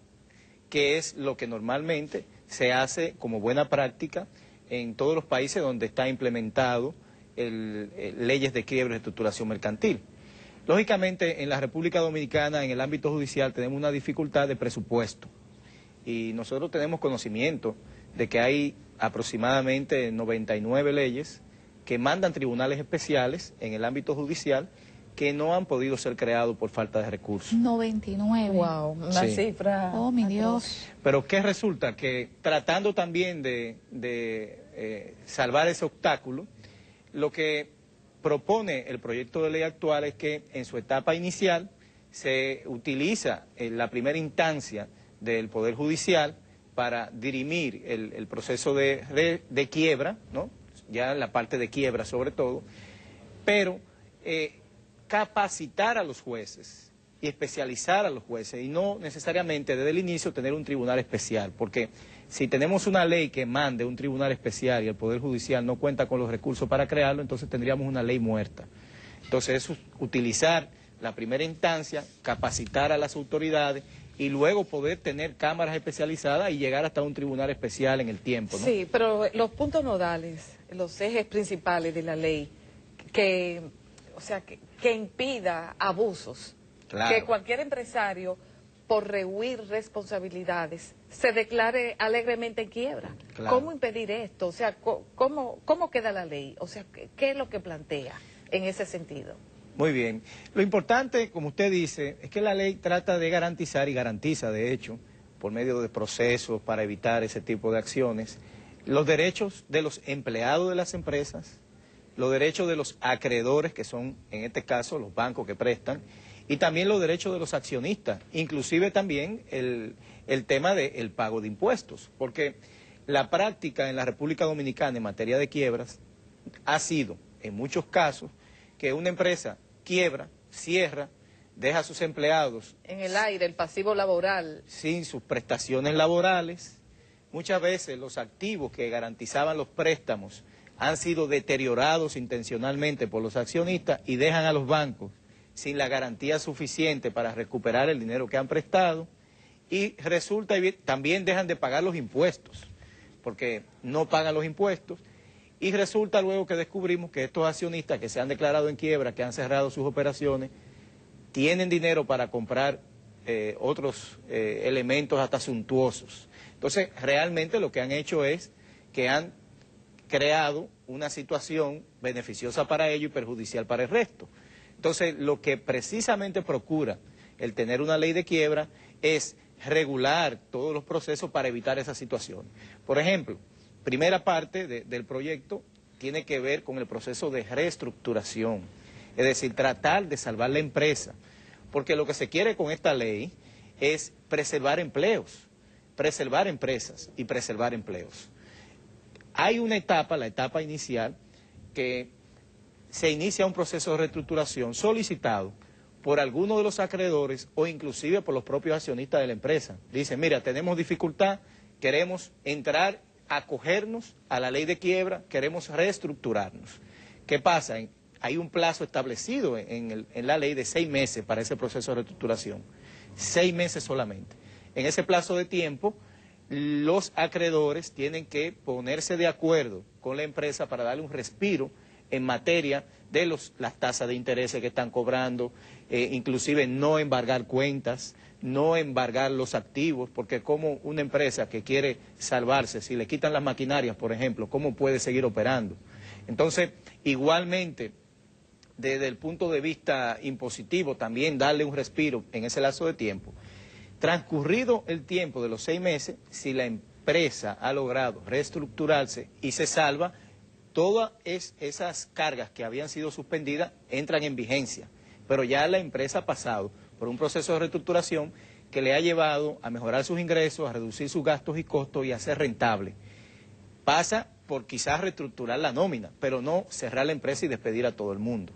que es lo que normalmente se hace como buena práctica en todos los países donde está implementado leyes de quiebra y reestructuración mercantil. Lógicamente, en la República Dominicana, en el ámbito judicial, tenemos una dificultad de presupuesto y nosotros tenemos conocimiento de que hay aproximadamente 99 leyes que mandan tribunales especiales en el ámbito judicial que no han podido ser creados por falta de recursos. 99. Wow, una cifra. Oh, mi Dios. Pero ¿qué resulta? Que tratando también de salvar ese obstáculo, lo que propone el proyecto de ley actual es que en su etapa inicial se utiliza la primera instancia del Poder Judicial para dirimir el proceso de quiebra, ¿no?, ya en la parte de quiebra sobre todo, pero capacitar a los jueces y especializar a los jueces y no necesariamente desde el inicio tener un tribunal especial, porque si tenemos una ley que mande un tribunal especial y el Poder Judicial no cuenta con los recursos para crearlo, entonces tendríamos una ley muerta. Entonces es utilizar la primera instancia, capacitar a las autoridades y luego poder tener cámaras especializadas y llegar hasta un tribunal especial en el tiempo, ¿no? Sí, pero los puntos nodales, los ejes principales de la ley, que impida abusos, Claro. que cualquier empresario, por rehuir responsabilidades, se declare alegremente en quiebra. Claro. ¿Cómo impedir esto? O sea, ¿cómo queda la ley? O sea, ¿qué es lo que plantea en ese sentido? Muy bien. Lo importante, como usted dice, es que la ley trata de garantizar y garantiza, de hecho, por medio de procesos para evitar ese tipo de acciones, los derechos de los empleados de las empresas, los derechos de los acreedores, que son, en este caso, los bancos que prestan, y también los derechos de los accionistas, inclusive también el tema del pago de impuestos, porque la práctica en la República Dominicana en materia de quiebras ha sido, en muchos casos, que una empresa quiebra, cierra, deja a sus empleados En el aire, el pasivo laboral. sin sus prestaciones laborales. Muchas veces los activos que garantizaban los préstamos han sido deteriorados intencionalmente por los accionistas y dejan a los bancos sin la garantía suficiente para recuperar el dinero que han prestado y resulta, también dejan de pagar los impuestos, porque no pagan los impuestos, y resulta luego que descubrimos que estos accionistas que se han declarado en quiebra, que han cerrado sus operaciones, tienen dinero para comprar otros elementos hasta suntuosos. Entonces, realmente lo que han hecho es que han creado una situación beneficiosa para ellos y perjudicial para el resto. Entonces, lo que precisamente procura el tener una ley de quiebra es regular todos los procesos para evitar esa situación. Por ejemplo, primera parte del proyecto tiene que ver con el proceso de reestructuración, es decir, tratar de salvar la empresa, porque lo que se quiere con esta ley es preservar empleos, preservar empresas y preservar empleos. Hay una etapa, la etapa inicial, que se inicia un proceso de reestructuración solicitado por algunos de los acreedores o inclusive por los propios accionistas de la empresa. Dicen, mira, tenemos dificultad, queremos entrar, acogernos a la ley de quiebra, queremos reestructurarnos. ¿Qué pasa? Hay un plazo establecido en la ley de 6 meses para ese proceso de reestructuración. 6 meses solamente. En ese plazo de tiempo, los acreedores tienen que ponerse de acuerdo con la empresa para darle un respiro en materia de las tasas de interés que están cobrando, inclusive no embargar cuentas, no embargar los activos, porque como una empresa que quiere salvarse, si le quitan las maquinarias, por ejemplo, ¿cómo puede seguir operando? Entonces, igualmente, desde el punto de vista impositivo, también darle un respiro en ese lapso de tiempo. Transcurrido el tiempo de los 6 meses, si la empresa ha logrado reestructurarse y se salva, todas esas cargas que habían sido suspendidas entran en vigencia, pero ya la empresa ha pasado por un proceso de reestructuración que le ha llevado a mejorar sus ingresos, a reducir sus gastos y costos y a ser rentable. Pasa por quizás reestructurar la nómina, pero no cerrar la empresa y despedir a todo el mundo.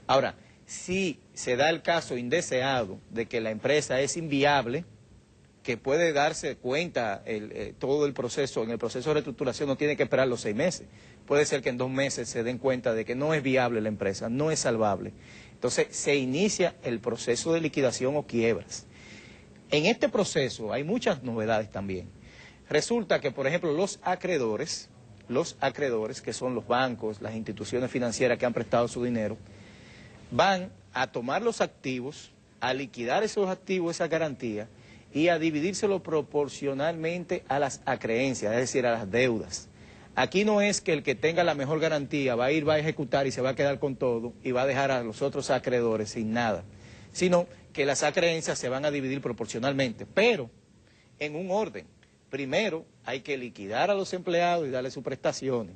Ahora, si se da el caso indeseado de que la empresa es inviable, que puede darse cuenta todo el proceso, en el proceso de reestructuración no tiene que esperar los 6 meses. Puede ser que en 2 meses se den cuenta de que no es viable la empresa, no es salvable. Entonces se inicia el proceso de liquidación o quiebras. En este proceso hay muchas novedades también. Resulta que, por ejemplo, los acreedores, que son los bancos, las instituciones financieras que han prestado su dinero, van a tomar los activos, a liquidar esos activos, esa garantía, y a dividírselo proporcionalmente a las acreencias, es decir, a las deudas. Aquí no es que el que tenga la mejor garantía va a ejecutar y se va a quedar con todo y va a dejar a los otros acreedores sin nada, sino que las acreencias se van a dividir proporcionalmente, pero en un orden. Primero, hay que liquidar a los empleados y darles sus prestaciones.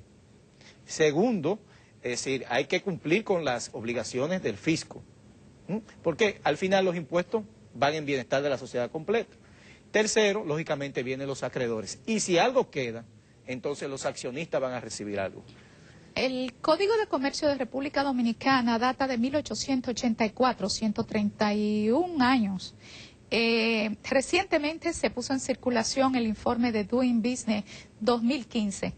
Segundo, es decir, hay que cumplir con las obligaciones del fisco, porque al final los impuestos van en bienestar de la sociedad completa. Tercero, lógicamente vienen los acreedores. Y si algo queda, entonces los accionistas van a recibir algo. El Código de Comercio de República Dominicana data de 1884, 131 años. Recientemente se puso en circulación el informe de Doing Business 2015.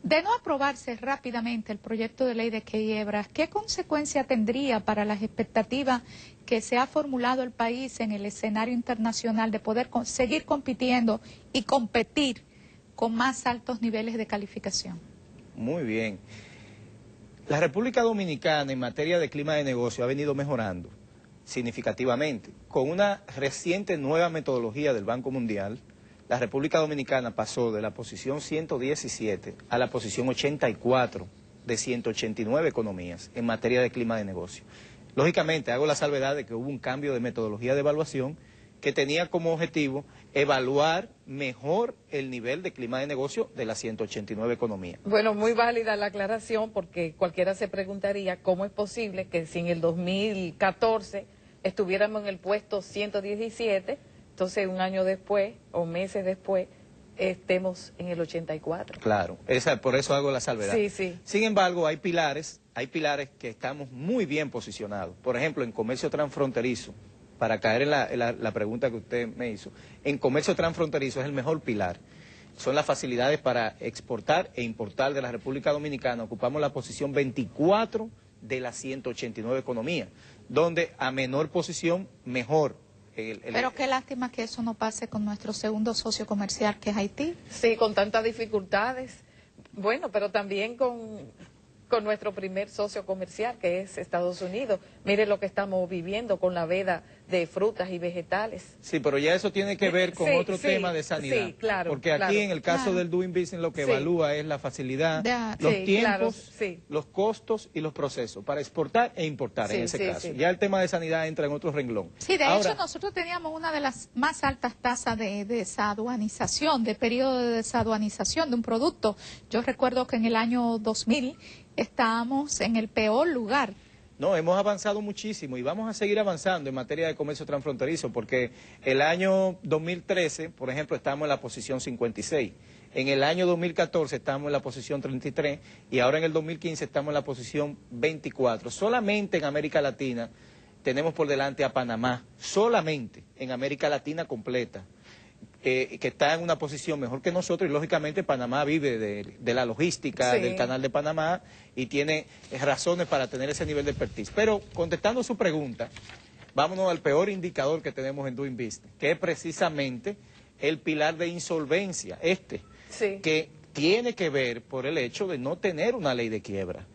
De no aprobarse rápidamente el proyecto de ley de quiebras, ¿qué consecuencia tendría para las expectativas que se ha formulado el país en el escenario internacional de poder seguir compitiendo y competir con más altos niveles de calificación? Muy bien. La República Dominicana en materia de clima de negocio ha venido mejorando significativamente. Con una reciente nueva metodología del Banco Mundial, la República Dominicana pasó de la posición 117 a la posición 84 de 189 economías en materia de clima de negocio. Lógicamente, hago la salvedad de que hubo un cambio de metodología de evaluación que tenía como objetivo evaluar mejor el nivel de clima de negocio de las 189 economías. Bueno, muy válida la aclaración, porque cualquiera se preguntaría cómo es posible que si en el 2014 estuviéramos en el puesto 117, entonces un año después o meses después estemos en el 84. Claro, por eso hago la salvedad. Sí, sí. Sin embargo, hay pilares que estamos muy bien posicionados. Por ejemplo, en comercio transfronterizo, para caer en la pregunta que usted me hizo, en comercio transfronterizo es el mejor pilar. Son las facilidades para exportar e importar de la República Dominicana. Ocupamos la posición 24 de las 189 economías, donde a menor posición, mejor. Pero qué lástima que eso no pase con nuestro segundo socio comercial, que es Haití. Sí, con tantas dificultades. Bueno, pero también con nuestro primer socio comercial, que es Estados Unidos. Mire lo que estamos viviendo con la veda de frutas y vegetales. Sí, pero ya eso tiene que ver con otro tema de sanidad. Sí, claro. Porque aquí en el caso del Doing Business lo que evalúa es la facilidad, los tiempos, los costos y los procesos para exportar e importar en ese caso. Ya el tema de sanidad entra en otro renglón. Sí, de hecho nosotros teníamos una de las más altas tasas de desaduanización, de periodo de desaduanización de un producto. Yo recuerdo que en el año 2000 estábamos en el peor lugar. No, hemos avanzado muchísimo y vamos a seguir avanzando en materia de comercio transfronterizo, porque el año 2013, por ejemplo, estamos en la posición 56, en el año 2014 estamos en la posición 33 y ahora en el 2015 estamos en la posición 24. Solamente en América Latina tenemos por delante a Panamá, solamente en América Latina completa. Que está en una posición mejor que nosotros y lógicamente Panamá vive de la logística del Canal de Panamá y tiene razones para tener ese nivel de expertise. Pero contestando su pregunta, vámonos al peor indicador que tenemos en Doing Business, que es precisamente el pilar de insolvencia, que tiene que ver por el hecho de no tener una ley de quiebra.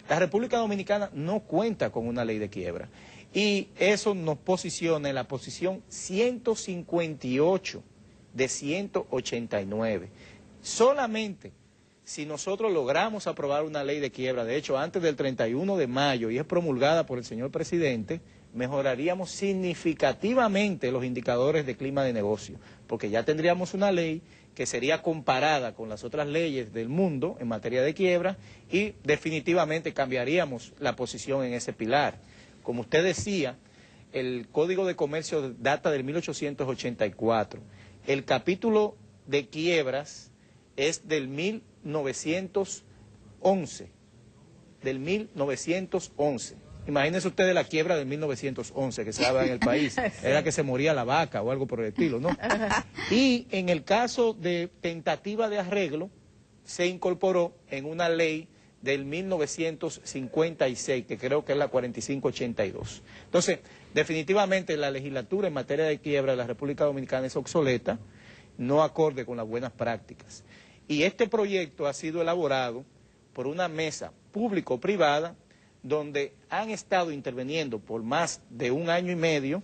La República Dominicana no cuenta con una ley de quiebra y eso nos posiciona en la posición 158 de 189. Solamente si nosotros logramos aprobar una ley de quiebra, de hecho antes del 31 de mayo y es promulgada por el señor presidente, mejoraríamos significativamente los indicadores de clima de negocio, porque ya tendríamos una ley que sería comparada con las otras leyes del mundo en materia de quiebra y definitivamente cambiaríamos la posición en ese pilar. Como usted decía, el Código de Comercio data del 1884. El capítulo de quiebras es del 1911, Imagínense ustedes la quiebra del 1911 que se daba en el país, era que se moría la vaca o algo por el estilo, ¿no? Y en el caso de tentativa de arreglo, se incorporó en una ley del 1956, que creo que es la 4582. Entonces, definitivamente la legislatura en materia de quiebra de la República Dominicana es obsoleta, no acorde con las buenas prácticas. Y este proyecto ha sido elaborado por una mesa público-privada donde han estado interviniendo por más de un año y medio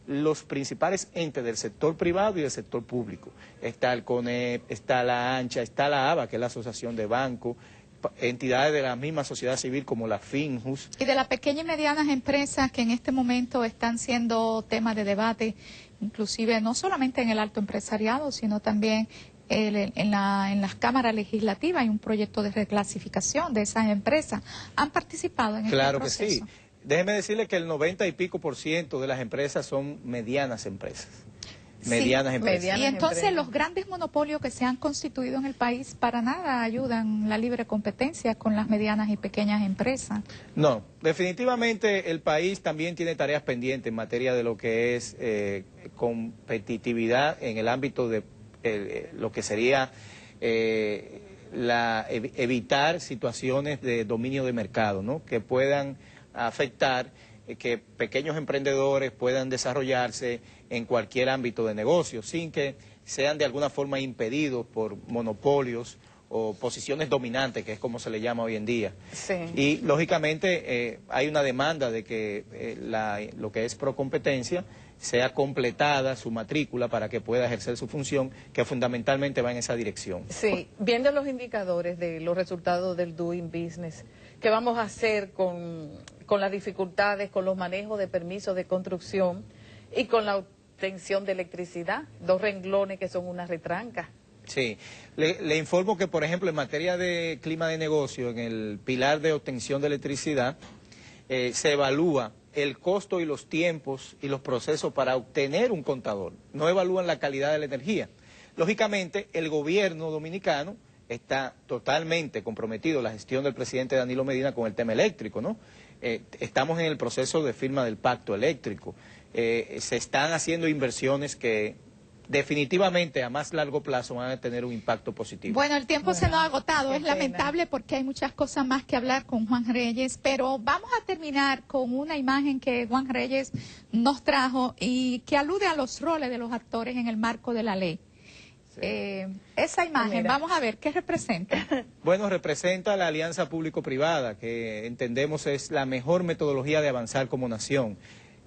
los principales entes del sector privado y del sector público. Está el CONEP, está la ANCHA, está la ABA, que es la Asociación de Bancos, entidades de la misma sociedad civil como la FINJUS. Y de las pequeñas y medianas empresas que en este momento están siendo tema de debate, inclusive no solamente en el alto empresariado, sino también en las cámaras legislativas hay un proyecto de reclasificación de esas empresas. ¿Han participado en este proceso? Claro que sí. Déjeme decirle que el 90 y pico % de las empresas son medianas empresas. medianas empresas. medianas Y entonces empresas. los grandes monopolios que se han constituido en el país para nada ayudan la libre competencia con las medianas y pequeñas empresas. No, definitivamente el país también tiene tareas pendientes en materia de lo que es competitividad en el ámbito de lo que sería evitar situaciones de dominio de mercado, ¿no? Que puedan afectar que pequeños emprendedores puedan desarrollarse en cualquier ámbito de negocio sin que sean de alguna forma impedidos por monopolios o posiciones dominantes, que es como se le llama hoy en día. Sí. Y lógicamente hay una demanda de que lo que es procompetencia sea completada su matrícula para que pueda ejercer su función, que fundamentalmente va en esa dirección. Sí, viendo los indicadores de los resultados del Doing Business, ¿qué vamos a hacer con las dificultades, con los manejos de permisos de construcción y con la obtención de electricidad? Dos renglones que son una retranca. Sí, le informo que, por ejemplo, en materia de clima de negocio, en el pilar de obtención de electricidad, se evalúa el costo y los tiempos y los procesos para obtener un contador. No evalúan la calidad de la energía. Lógicamente, el gobierno dominicano está totalmente comprometido, la gestión del presidente Danilo Medina, con el tema eléctrico, ¿no? Estamos en el proceso de firma del pacto eléctrico. Se están haciendo inversiones que definitivamente a más largo plazo van a tener un impacto positivo. Bueno, el tiempo se nos ha agotado, qué es pena. lamentable porque hay muchas cosas más que hablar con Juan Reyes, pero vamos a terminar con una imagen que Juan Reyes nos trajo y que alude a los roles de los actores en el marco de la ley. Esa imagen, Mira. vamos a ver, ¿qué representa? Bueno, representa la alianza público-privada, que entendemos es la mejor metodología de avanzar como nación.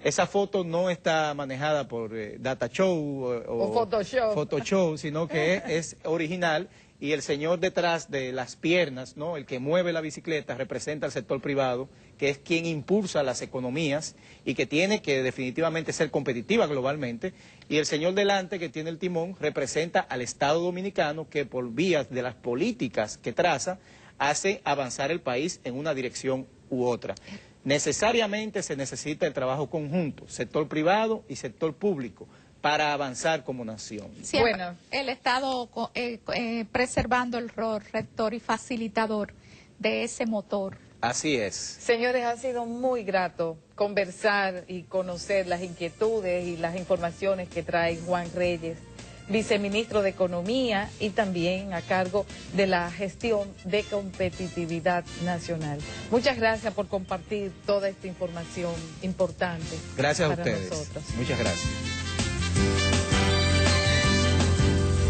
Esa foto no está manejada por Data Show O Photoshop. Photoshop, sino que es original, y el señor detrás de las piernas, ¿no? El que mueve la bicicleta, representa al sector privado, que es quien impulsa las economías y que tiene que definitivamente ser competitiva globalmente, y el señor delante, que tiene el timón, representa al Estado Dominicano, que por vías de las políticas que traza, hace avanzar el país en una dirección u otra. Necesariamente se necesita el trabajo conjunto, sector privado y sector público, para avanzar como nación. Siempre Bueno. el Estado preservando el rol rector y facilitador de ese motor. Así es. Señores, ha sido muy grato conversar y conocer las inquietudes y las informaciones que trae Juan Reyes, viceministro de Economía y también a cargo de la gestión de competitividad nacional. Muchas gracias por compartir toda esta información importante Gracias a para ustedes. nosotros. Muchas gracias.